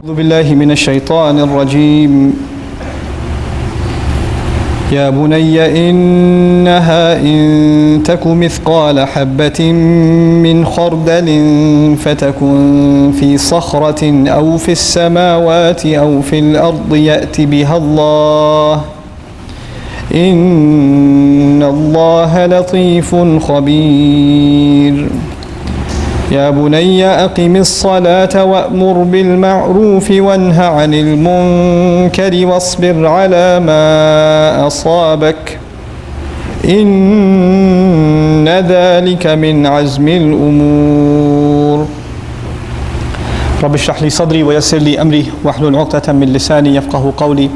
أعوذ بالله من الشيطان الرجيم يا بني إنها إن تك مثقال حبة من خردل فتكن في صخرة أو في السماوات أو في الأرض يأت بها الله إن الله لطيف خبير يا بني أقم الصلاة وأمر بالمعروف وانه عن المنكر واصبر على ما أصابك إن ذلك من عزم الأمور رب اشرح لي صدري ويسر لي أمري واحلل عقدة من لساني يفقه قولي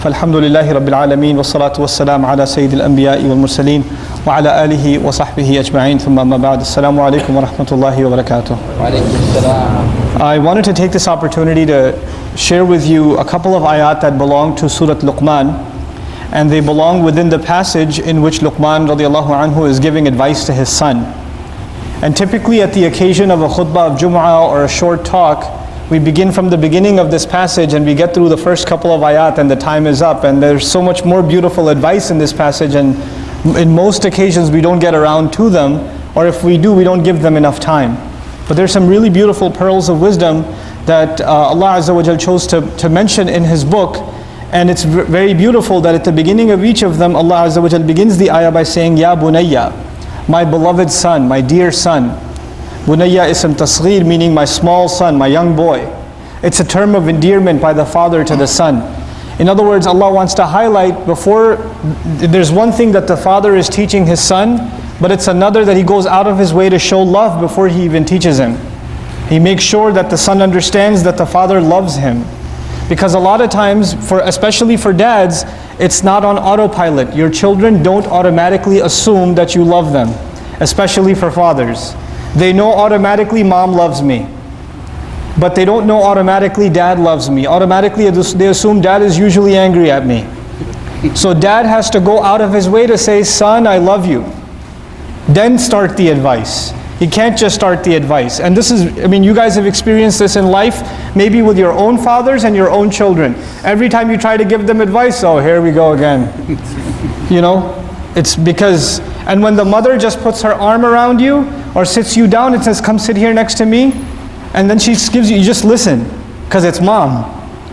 فالحمد لله رب العالمين والصلاة والسلام على سيد الأنبياء والمرسلين وعلى آله وصحبه أجمعين ثم ما بعد السلام عليكم ورحمة الله وبركاته. I wanted to take this opportunity to share with you a couple of ayat that belong to Surah Luqman, and they belong within the passage in which Luqman radiallahu anhu is giving advice to his son. And typically at the occasion of a khutbah of Jum'ah or a short talk, we begin from the beginning of this passage and we get through the first couple of ayat and the time is up, and there's so much more beautiful advice in this passage, and in most occasions we don't get around to them, or if we do, we don't give them enough time. But there's some really beautiful pearls of wisdom that Allah Azza wa Jal chose to mention in His book, and it's very beautiful that at the beginning of each of them Allah Azza wa Jal begins the ayah by saying, Ya Bunayya, my beloved son, my dear son. Bunayya ism tasghir, meaning my small son, my young boy. It's a term of endearment by the father to the son. In other words, Allah wants to highlight before, there's one thing that the father is teaching his son, but it's another that he goes out of his way to show love before he even teaches him. He makes sure that the son understands that the father loves him. Because a lot of times, especially for dads, it's not on autopilot. Your children don't automatically assume that you love them, especially for fathers. They know automatically mom loves me, but they don't know automatically dad loves me. Automatically they assume dad is usually angry at me. So dad has to go out of his way to say, son, I love you. Then start the advice. He can't just start the advice. And this is, you guys have experienced this in life, maybe with your own fathers and your own children. Every time you try to give them advice, oh, here we go again. It's because, and when the mother just puts her arm around you or sits you down and says, come sit here next to me, and then she gives you just listen, because it's mom.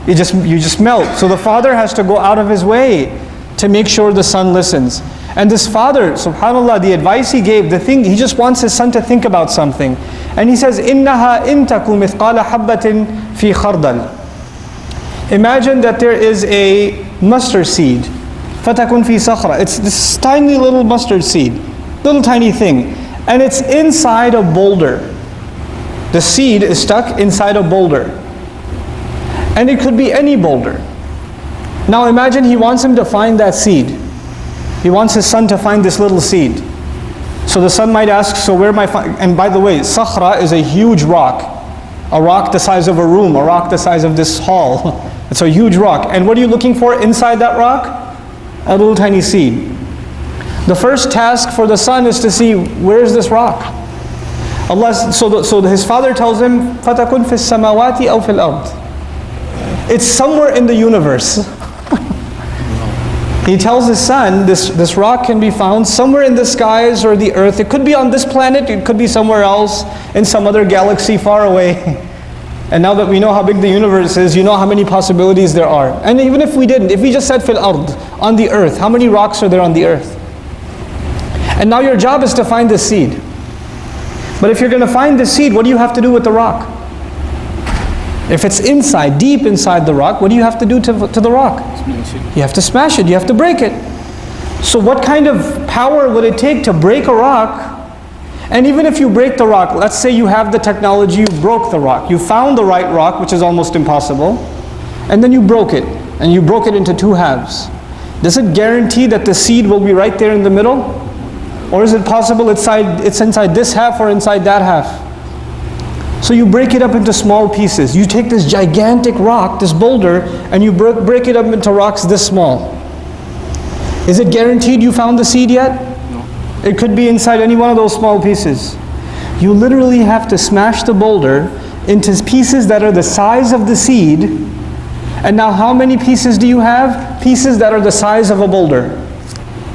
You just melt. So the father has to go out of his way to make sure the son listens. And this father, subhanAllah, the advice he gave, he just wants his son to think about something. And he says, إِنَّهَا إِن تَكُ مِثْقَالَ حَبَّةٍ فِي خَرْدَلٍ. Imagine that there is a mustard seed. فَتَكُنْ فِي صَخْرَةٍ. It's this tiny little mustard seed, little tiny thing. And it's inside a boulder. The seed is stuck inside a boulder. And it could be any boulder. Now imagine he wants him to find that seed. He wants his son to find this little seed. So the son might ask, so where am I and by the way, sakhra is a huge rock. A rock the size of a room, a rock the size of this hall. It's a huge rock. And what are you looking for inside that rock? A little tiny seed. The first task for the son is to see, where is this rock? So his father tells him, فَتَكُنْ فِي السَّمَاوَاتِ أَوْ فِي الْأَرْضِ. It's somewhere in the universe. He tells his son, this rock can be found somewhere in the skies or the earth. It could be on this planet, it could be somewhere else, in some other galaxy far away. And now that we know how big the universe is, you know how many possibilities there are. And even if we didn't, if we just said fil ard, on the earth, how many rocks are there on the earth? And now your job is to find the seed. But if you're going to find the seed, what do you have to do with the rock? If it's inside, deep inside the rock, what do you have to do to the rock? You have to smash it, you have to break it. So what kind of power would it take to break a rock? And even if you break the rock, let's say you have the technology, you broke the rock. You found the right rock, which is almost impossible, and then you broke it, and you broke it into two halves. Does it guarantee that the seed will be right there in the middle? Or is it possible it's inside this half or inside that half? So you break it up into small pieces. You take this gigantic rock, this boulder, and you break it up into rocks this small. Is it guaranteed you found the seed yet? No. It could be inside any one of those small pieces. You literally have to smash the boulder into pieces that are the size of the seed. And now how many pieces do you have? Pieces that are the size of a boulder.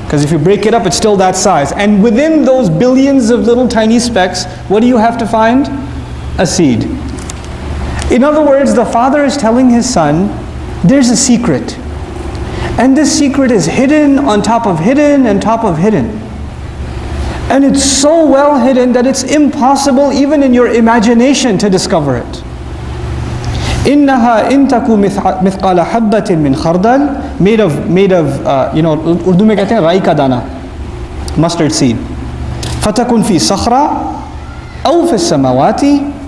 Because if you break it up, it's still that size. And within those billions of little tiny specks, what do you have to find? A seed. In other words, the father is telling his son, there's a secret. And this secret is hidden on top of hidden and top of hidden. And it's so well hidden that it's impossible even in your imagination to discover it. إِنَّهَا إِن تَكُ مِثْقَالَ حَبَّةٍ مِّنْ خَرْدَلٍ made of Urdu mein kehte hain rai ka dana, mustard seed. فَتَكُنْ فِي صَخْرَةٍ أَوْ فِي السَّمَاوَاتِ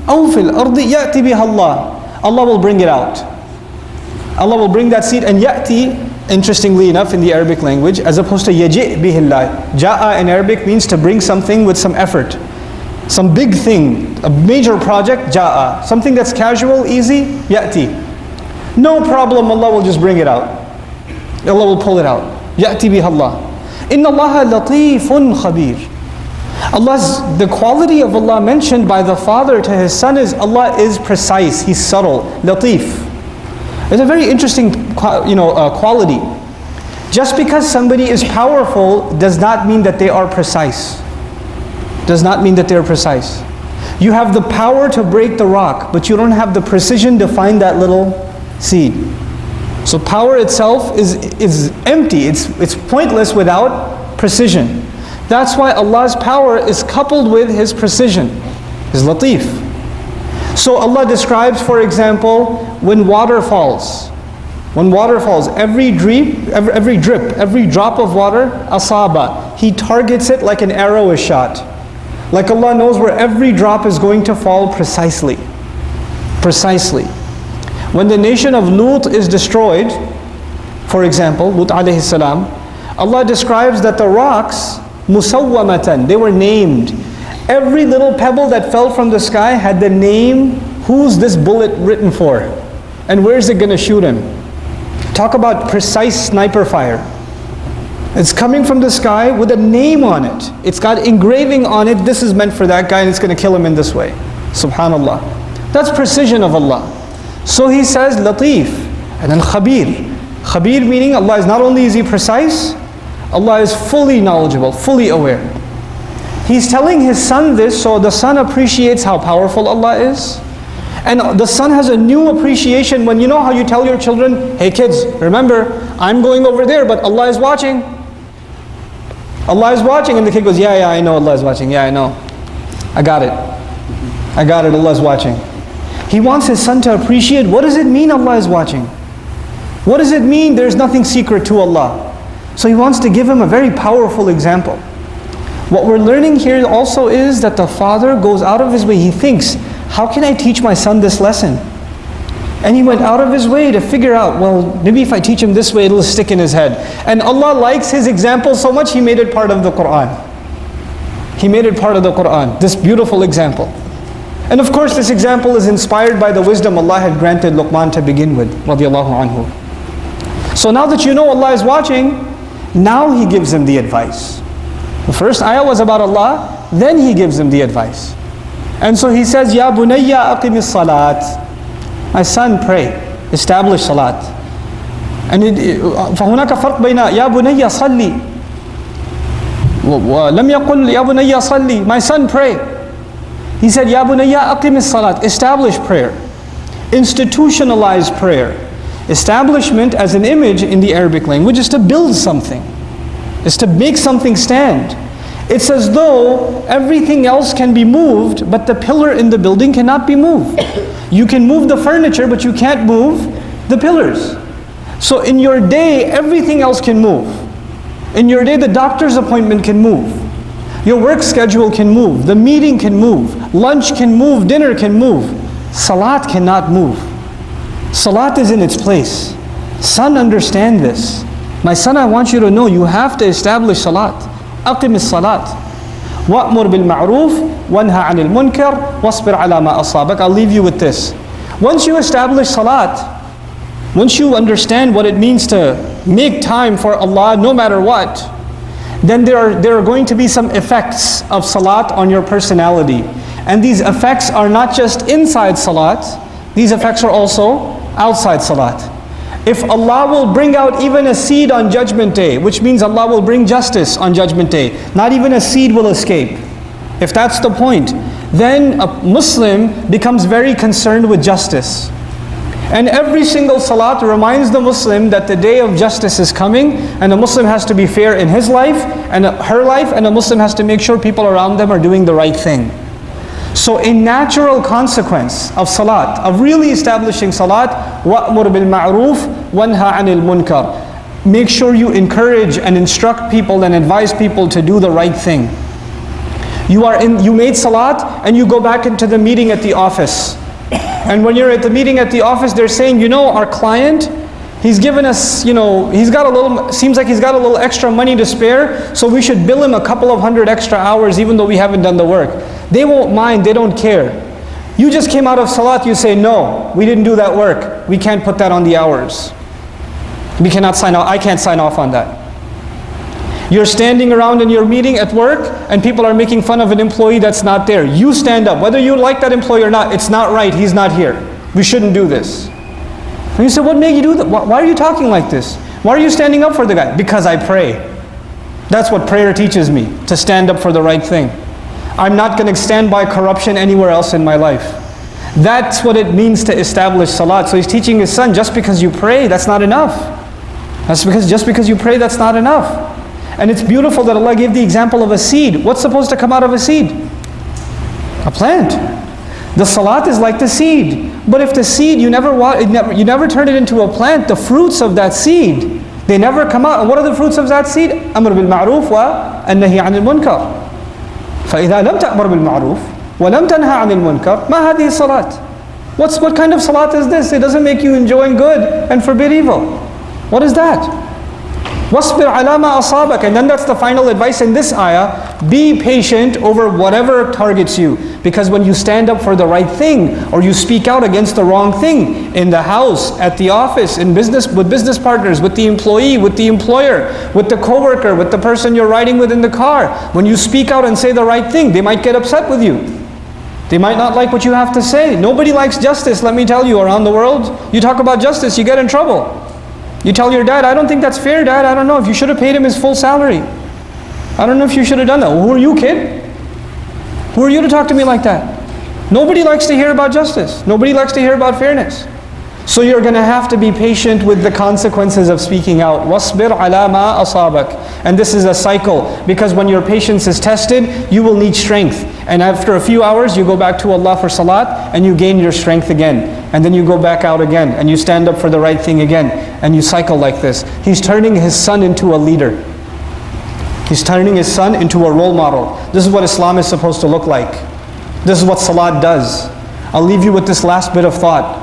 أَوْ فِي الْأَرْضِ يَأْتِ بِهَا اللَّهُ. Allah will bring it out. Allah will bring that seed, and ya'ti, interestingly enough in the Arabic language, as opposed to yaji' bihillah. Ja'a in Arabic means to bring something with some effort. Some big thing, a major project, ja'a. Something that's casual, easy, ya'ti. No problem, Allah will just bring it out. Allah will pull it out. Ya'ti bihallah. Inna Allaha latifun khabir. The quality of Allah mentioned by the father to his son is Allah is precise, He's subtle, latif. It's a very interesting quality. Just because somebody is powerful does not mean that they are precise. Does not mean that they are precise. You have the power to break the rock, but you don't have the precision to find that little seed. So power itself is empty. It's pointless without precision. That's why Allah's power is coupled with His precision, His latif. So Allah describes, for example, when water falls. When water falls, every drip, every drop of water, asaba, He targets it like an arrow is shot. Like Allah knows where every drop is going to fall precisely. Precisely. When the nation of Lut is destroyed, for example, Lut alayhi salam, Allah describes that the rocks, musawwamatan, they were named. Every little pebble that fell from the sky had the name, who's this bullet written for? And where's it going to shoot him? Talk about precise sniper fire. It's coming from the sky with a name on it. It's got engraving on it, this is meant for that guy and it's going to kill him in this way. Subhanallah. That's precision of Allah. So He says latif and then khabir. Khabir meaning Allah is not only is He precise, Allah is fully knowledgeable, fully aware. He's telling his son this so the son appreciates how powerful Allah is. And the son has a new appreciation when you know how you tell your children, hey kids, remember, I'm going over there, but Allah is watching. Allah is watching. And the kid goes, yeah, I know Allah is watching. Yeah, I know. I got it. Allah is watching. He wants his son to appreciate, what does it mean Allah is watching? What does it mean there's nothing secret to Allah? So he wants to give him a very powerful example. What we're learning here also is that the father goes out of his way. He thinks, how can I teach my son this lesson? And he went out of his way to figure out, well, maybe if I teach him this way, it'll stick in his head. And Allah likes his example so much, He made it part of the Qur'an. He made it part of the Qur'an, this beautiful example. And of course, this example is inspired by the wisdom Allah had granted Luqman to begin with, radiallahu anhu. So now that you know Allah is watching, now He gives him the advice. The first ayah was about Allah, then He gives him the advice. And so He says, Ya bunayya aqimis salat. My son, pray, establish salat. And فَهُنَاكَ فَرْقْ بَيْنَ يَا بُنَيَّ صَلِّي وَلَمْ يَقُلْ يَا بُنَيَّ صَلِّي. My son, pray. He said, Ya bunayya aqimis salat. Establish prayer. Institutionalize prayer. Establishment as an image in the Arabic language is to build something. Is to make something stand. It's as though everything else can be moved, but the pillar in the building cannot be moved. You can move the furniture, but you can't move the pillars. So in your day, everything else can move. In your day, the doctor's appointment can move. Your work schedule can move. The meeting can move. Lunch can move. Dinner can move. Salat cannot move. Salat is in its place. Son, understand this. My son, I want you to know you have to establish salat. Aqim as-salat. Wa'mur bil ma'roof, wanha 'anil munkar, wasbir 'ala ma asabak. I'll leave you with this. Once you establish salat, once you understand what it means to make time for Allah no matter what, then there are going to be some effects of salat on your personality. And these effects are not just inside salat, these effects are also outside salat. If Allah will bring out even a seed on Judgment Day, which means Allah will bring justice on Judgment Day, not even a seed will escape. If that's the point, then a Muslim becomes very concerned with justice. And every single salat reminds the Muslim that the day of justice is coming, and the Muslim has to be fair in his life and her life, and the Muslim has to make sure people around them are doing the right thing. So a natural consequence of salat, of really establishing salat, وَأْمُرْ بِالْمَعْرُوفِ وَانْهَى عَنِ الْمُنْكَرِ. Make sure you encourage and instruct people and advise people to do the right thing. You made salat and you go back into the meeting at the office. And when you're at the meeting at the office, they're saying, you know, our client, he's given us, you know, seems like he's got a little extra money to spare, so we should bill him a couple of hundred extra hours even though we haven't done the work. They won't mind, they don't care. You just came out of salat, you say, no, we didn't do that work. We can't put that on the hours. We cannot sign off, I can't sign off on that. You're standing around in your meeting at work and people are making fun of an employee that's not there. You stand up, whether you like that employee or not, it's not right, he's not here. We shouldn't do this. And you say, what made you do that? Why are you talking like this? Why are you standing up for the guy? Because I pray. That's what prayer teaches me, to stand up for the right thing. I'm not going to stand by corruption anywhere else in my life. That's what it means to establish salat. So he's teaching his son, just because you pray, that's not enough. Just because you pray, that's not enough. And it's beautiful that Allah gave the example of a seed. What's supposed to come out of a seed? A plant. The salat is like the seed. But if the seed, you never turn it into a plant, the fruits of that seed, they never come out. And what are the fruits of that seed? Amr bil ma'roof wa an-nahy 'anil munkar. فَإِذَا لَمْ تَأْمُرْ بِالْمَعْرُوفِ وَلَمْ تَنْهَى عَنِ الْمُنكَرِ مَا هَذِهِ الصَّلَاةِ. What kind of salat is this? It doesn't make you enjoying good and forbid evil. What is that? وَاصْبِرْ عَلَى مَا أَصَابَكَ. And then that's the final advice in this ayah. Be patient over whatever targets you. Because when you stand up for the right thing, or you speak out against the wrong thing, in the house, at the office, in business, with business partners, with the employee, with the employer, with the coworker, with the person you're riding with in the car, when you speak out and say the right thing, they might get upset with you. They might not like what you have to say. Nobody likes justice, let me tell you, around the world. You talk about justice, you get in trouble. You tell your dad, I don't think that's fair, Dad. I don't know if you should have paid him his full salary. I don't know if you should have done that. Well, who are you, kid? Who are you to talk to me like that? Nobody likes to hear about justice. Nobody likes to hear about fairness. So you're going to have to be patient with the consequences of speaking out. وَاصْبِرْ عَلَى مَا أَصَابَكَ. And this is a cycle, because when your patience is tested, you will need strength. And after a few hours, you go back to Allah for salat, and you gain your strength again. And then you go back out again, and you stand up for the right thing again. And you cycle like this. He's turning his son into a leader. He's turning his son into a role model. This is what Islam is supposed to look like. This is what salat does. I'll leave you with this last bit of thought.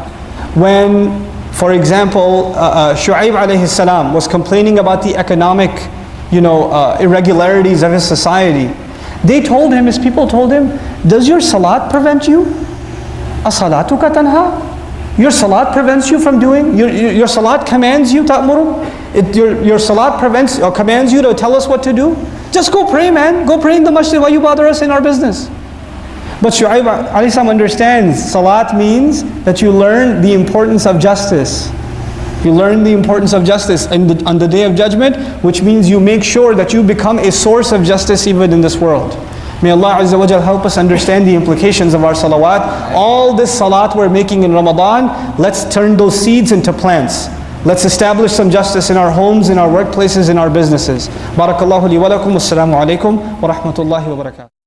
When, for example, Shu'aib alayhi salam was complaining about the economic, irregularities of his society, they told him, his people told him, does your salat prevent you? As-salatuka tanha? Your salat prevents you from doing, your salat commands you, ta'muru? Your salat prevents or commands you to tell us what to do? Just go pray, man. Go pray in the masjid. Why you bother us in our business? But Shu'aib alayhi salam understands salat means that you learn the importance of justice. You learn the importance of justice on the day of judgment, which means you make sure that you become a source of justice even in this world. May Allah Azza wa Jal help us understand the implications of our salawat. All this salat we're making in Ramadan, let's turn those seeds into plants. Let's establish some justice in our homes, in our workplaces, in our businesses. Barakallahu li wa lakum. Assalamu alaikum wa rahmatullahi wa barakatuh.